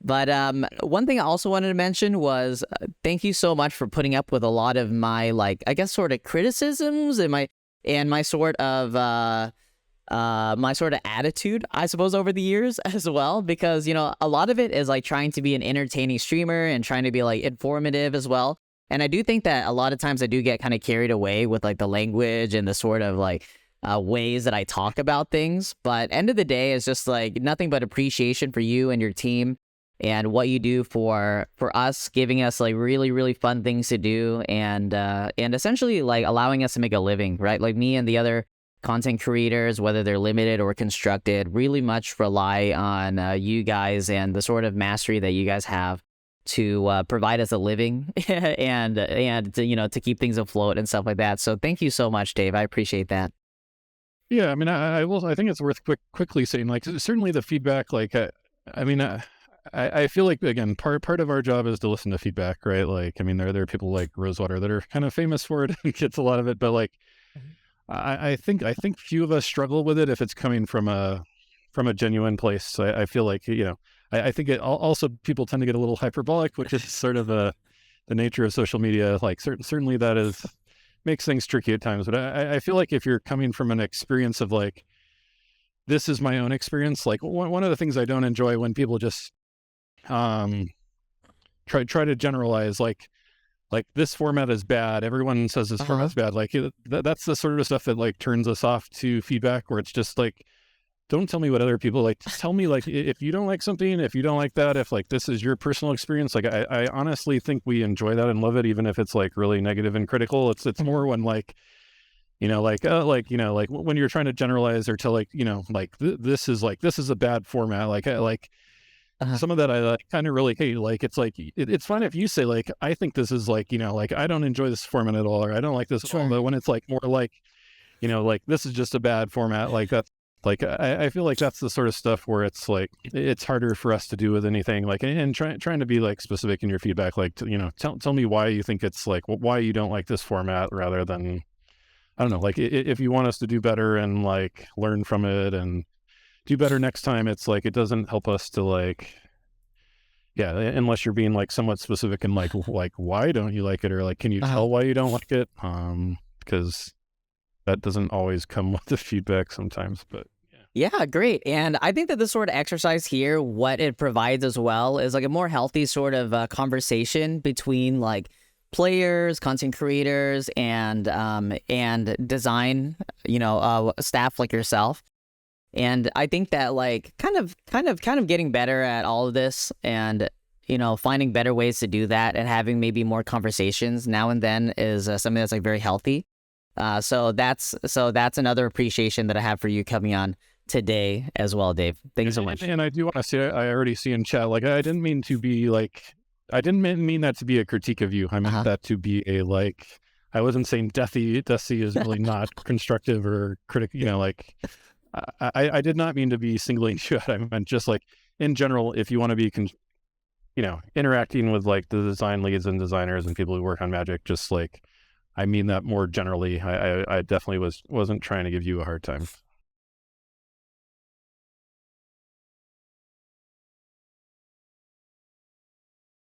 But one thing I also wanted to mention was thank you so much for putting up with a lot of my, like, I guess sort of criticisms and my sort of attitude, I suppose, over the years as well, because, you know, a lot of it is like trying to be an entertaining streamer and trying to be like informative as well. And I do think that a lot of times I do get kind of carried away with like the language and the sort of like ways that I talk about things. But end of the day, it's just like nothing but appreciation for you and your team and what you do for us, giving us like really, really fun things to do and essentially like allowing us to make a living, right? Like me and the other content creators, whether they're limited or constructed, really much rely on you guys and the sort of mastery that you guys have to provide us a living and to, you know, to keep things afloat and stuff like that. So thank you so much, Dave. I appreciate that. Yeah, I mean, I think it's worth quickly saying, like, certainly the feedback, like, I feel like, again, part of our job is to listen to feedback, right? Like, I mean, there are people like Rosewater that are kind of famous for it and gets a lot of it, but like, I think few of us struggle with it if it's coming from a genuine place. So I feel like, you know, I think it also people tend to get a little hyperbolic, which is sort of the nature of social media. Like certainly that makes things tricky at times. But I feel like if you're coming from an experience of like, this is my own experience, like one of the things I don't enjoy when people just try to generalize, like this format is bad. Everyone says this format's bad. Like that's the sort of stuff that like turns us off to feedback, where it's just like, don't tell me what other people like. Just tell me, like, if you don't like something, if you don't like that, if like this is your personal experience, like I honestly think we enjoy that and love it, even if it's like really negative and critical. It's more when like, you know, like like when you're trying to generalize or tell like, you know, like this is a bad format. Like some of that I like, kind of really hate. Like it's like it's fine if you say like, I think this is like, you know, like I don't enjoy this format at all, or I don't like this at all. But when it's like more like, you know, like this is just a bad format, like that's like I feel like that's the sort of stuff where it's like it's harder for us to do with anything, like, and trying to be like specific in your feedback, like you know, tell me why you think it's like why you don't like this format, rather than, I don't know, like if you want us to do better and like learn from it and do better next time, it's like it doesn't help us to like, yeah, unless you're being like somewhat specific and like why don't you like it, or like can you tell why you don't like it, because that doesn't always come with the feedback sometimes. But yeah, great. And I think that this sort of exercise here, what it provides as well is like a more healthy sort of conversation between like players, content creators, and design, you know, staff like yourself. And I think that like kind of getting better at all of this, and you know, finding better ways to do that and having maybe more conversations now and then is something that's like very healthy. So that's another appreciation that I have for you coming on today as well, Dave. Thank you so much. And I do want to say, I already see in chat, like I didn't mean that to be a critique of you. I meant that to be a like, I wasn't saying Deathsie is really not constructive or critical. You know, like I did not mean to be singling you out. I meant just like in general, if you want to be, you know, interacting with like the design leads and designers and people who work on Magic, just like, I mean that more generally. I definitely wasn't trying to give you a hard time.